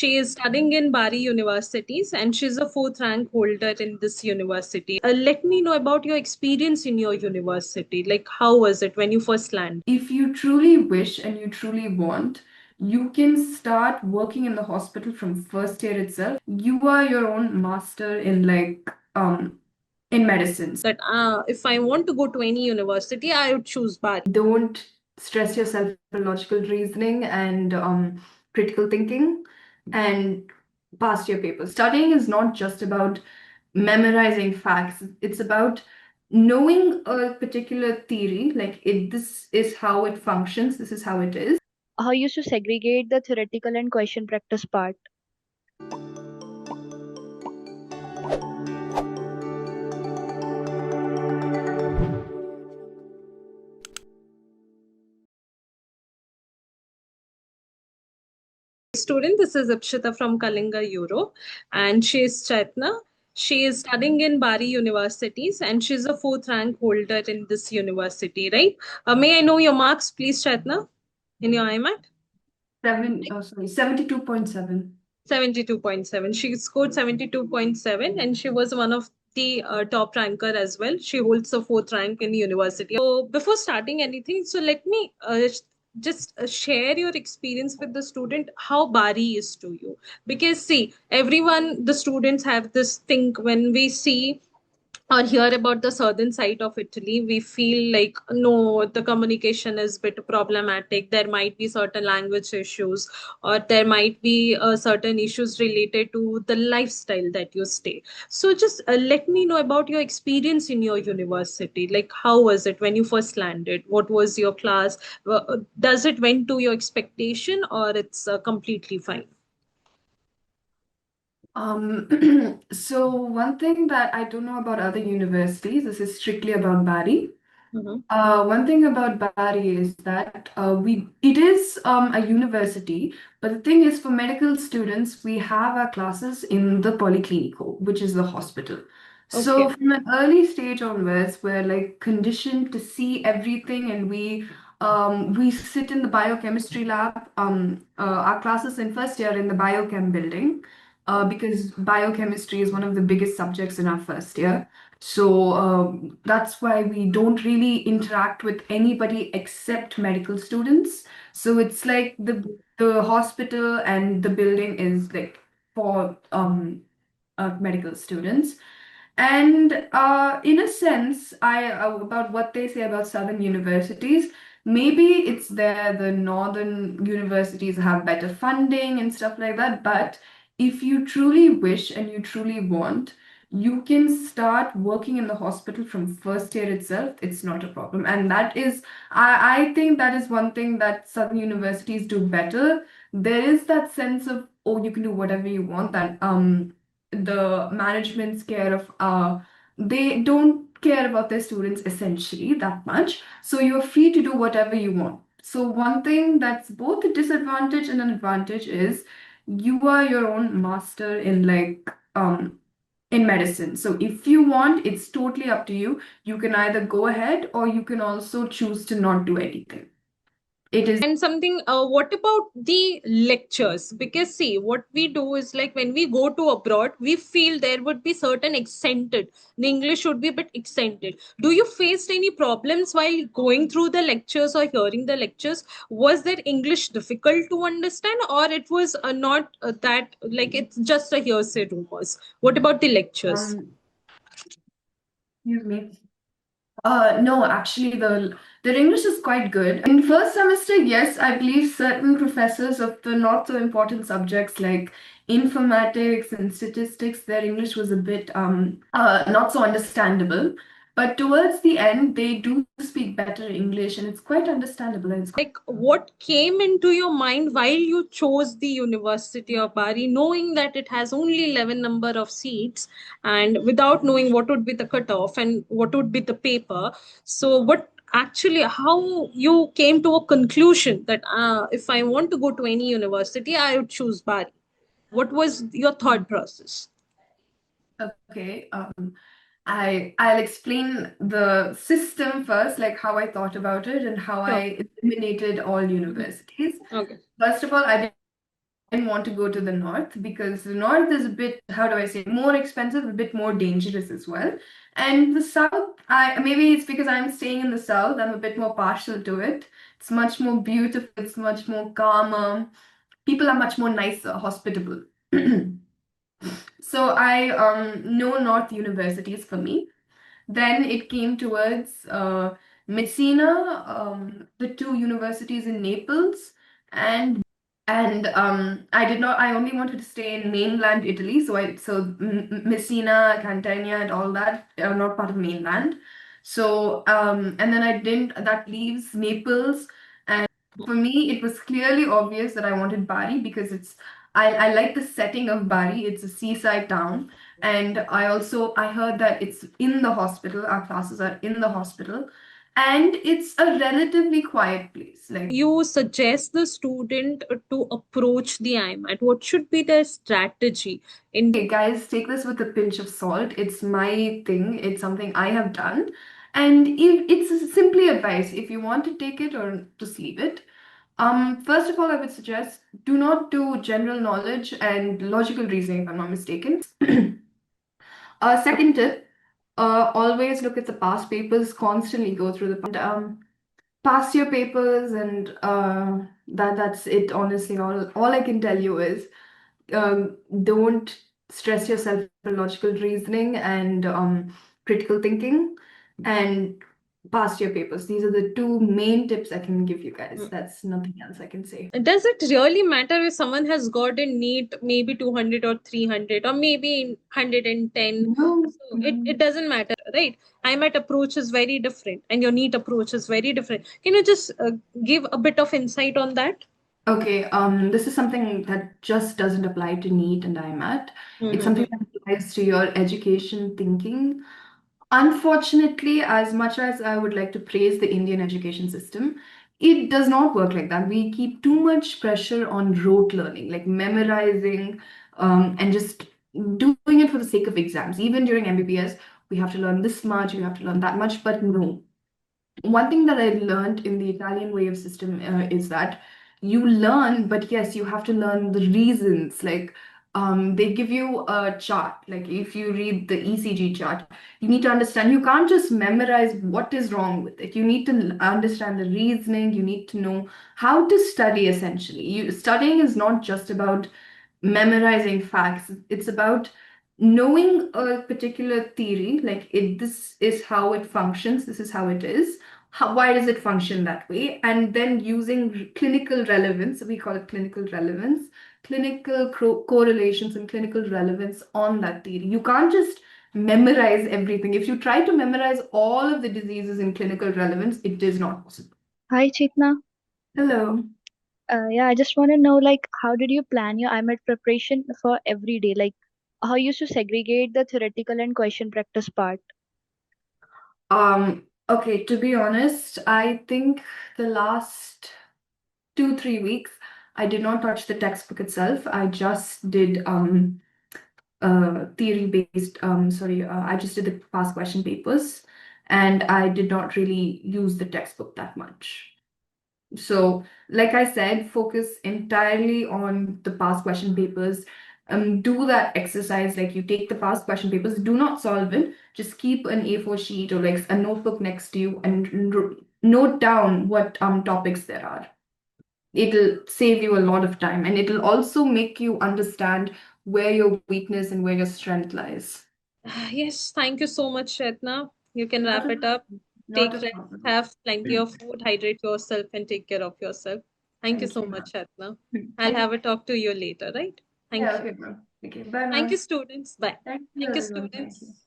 She is studying in Bari Universities and she's a fourth rank holder in this university. Let me know about your experience in your university. Like, how was it when you first landed? If you truly wish and you truly want, you can start working in the hospital from first year itself. You are your own master in in medicine. That if I want to go to any university, I would choose Bari. Don't stress yourself with logical reasoning and critical thinking and pass your papers. Studying is not just about memorizing facts, it's about knowing a particular theory, like this is how it functions, this is how it is. How used to segregate the theoretical and question practice part. Student, this is Epsita from KalingaEuro, and she is Chetna. She is studying in Bari Universities and she's a fourth rank holder in this university, right? May I know your marks, please, Chetna, in your IMAT? 72.7. 72.7. She scored 72.7 and she was one of the top ranker as well. She holds the fourth rank in the university. So before starting anything, so let me just share your experience with the student, how Bari is to you. Because see, everyone, the students have this thing when we see or hear about the southern side of Italy, we feel like no, the communication is a bit problematic. There might be certain language issues, or there might be certain issues related to the lifestyle that you stay. So just let me know about your experience in your university. Like, how was it when you first landed? What was your class? Does it went to your expectation, or it's completely fine? So one thing that I don't know about other universities, this is strictly about Bari. Mhm. One thing about Bari is that it is a university, but the thing is for medical students, we have our classes in the Policlinico, which is the hospital. So Okay. from an early stage onwards, we're like conditioned to see everything, and we sit in the biochemistry lab. Our classes in first year in the biochem building, because biochemistry is one of the biggest subjects in our first year. So that's why we don't really interact with anybody except medical students. So it's like the hospital and the building is like for medical students. And in a sense, I about what they say about southern universities, maybe it's there the northern universities have better funding and stuff like that. But if you truly wish and you truly want, you can start working in the hospital from first year itself. It's not a problem. And that is, I think that is one thing that southern universities do better. There is that sense of, oh, you can do whatever you want, that the management's care of they don't care about their students essentially that much, so you're free to do whatever you want. So one thing that's both a disadvantage and an advantage is you are your own master in in medicine. So if you want, it's totally up to you. You can either go ahead or you can also choose to not do anything. It is. And something, what about the lectures? Because see, what we do is like when we go to abroad, we feel there would be certain accented. The English should be a bit accented. Do you faced any problems while going through the lectures or hearing the lectures? Was their English difficult to understand, or it was not that like it's just a hearsay rumors? What about the lectures? um Excuse me. No, actually, the English is quite good. In first semester, yes, I believe certain professors of the not so important subjects like informatics and statistics, their English was a bit not so understandable. But towards the end, they do speak better English, and it's quite understandable. And it's Like, what came into your mind while you chose the University of Bari, knowing that it has only 11 number of seats and without knowing what would be the cutoff and what would be the paper? So what actually, how you came to a conclusion that if I want to go to any university, I would choose Bari? What was your thought process? okay. I'll explain the system first, like how I thought about it and how Sure. I eliminated all universities. Okay. First of all, I didn't want to go to the north because the north is a bit, how do I say, more expensive, a bit more dangerous as well. And the south, maybe it's because I'm staying in the south, I'm a bit more partial to it. It's much more beautiful, it's much more calmer. People are much more nicer, hospitable. So I know North universities for me. Then it came towards Messina, the two universities in Naples, and I only wanted to stay in mainland Italy, so Messina, Catania, and all that are not part of mainland. So and then I didn't. That leaves Naples, and for me, it was clearly obvious that I wanted Bari because I like the setting of Bari. It's a seaside town. And I heard that it's in the hospital, our classes are in the hospital, and it's a relatively quiet place. Like, You suggest the student to approach the IMAT? What should be their strategy in? hey guys, take this with a pinch of salt. It's my thing, it's something I have done. And if, it's simply advice if you want to take it or just leave it. First of all, I would suggest do not do general knowledge and logical reasoning, if I'm not mistaken. Second tip, always look at the past papers, constantly go through past year papers, and that's it. Honestly, all I can tell you is don't stress yourself with logical reasoning and critical thinking, and past year papers. These are the two main tips I can give you guys. That's nothing else I can say. Does it really matter if someone has got a NEET maybe 200 or 300 or maybe 110? No, So it doesn't matter, right? IMAT approach is very different and your NEET approach is very different. Can you just give a bit of insight on that? okay, this is something that just doesn't apply to NEET and IMAT. It's Mm-hmm. something that applies to your education thinking. Unfortunately, as much as I would like to praise the Indian education system, it does not work like that. We keep too much pressure on rote learning, like memorizing, and just doing it for the sake of exams. Even during MBBS, we have to learn this much, we have to learn that much, but no. One thing that I learned in the Italian way of system is that you learn, but yes, you have to learn the reasons. Like, they give you a chart. Like, if you read the ECG chart, you need to understand. You can't just memorize what is wrong with it. You need to understand the reasoning. You need to know how to study. Essentially, studying is not just about memorizing facts. It's about knowing a particular theory, like this is how it functions, this is how it is, why does it function that way, and then using clinical relevance, we call it clinical relevance, clinical correlations and clinical relevance on that theory. You can't just memorize everything. If you try to memorize all of the diseases in clinical relevance, it is not possible. Hi, Chetna. Hello. Yeah, I just want to know, like, how did you plan your IMAT preparation for every day? Like, how you used to segregate the theoretical and question practice part? Okay, to be honest, I think the last 2, 3 weeks, I did not touch the textbook itself. I just did theory based, I just did the past question papers, and I did not really use the textbook that much. So, like I said, focus entirely on the past question papers. Do that exercise, like you take the past question papers, do not solve it, just keep an A4 sheet or like a notebook next to you and note down what topics there are. It'll save you a lot of time, and it'll also make you understand where your weakness and where your strength lies. Yes, thank you so much, Chetna. You can Not wrap a it up. problem. Not Take a rest, problem. have plenty of food, hydrate yourself, and take care of yourself. Thank you Thank so you. much, Chetna. I'll Thank have you. a talk to you later, right? Yeah, Thank you. okay, bro. Okay, bye Thank now. you, students. Bye. Thank you, Thank you, everyone. Thank you. students.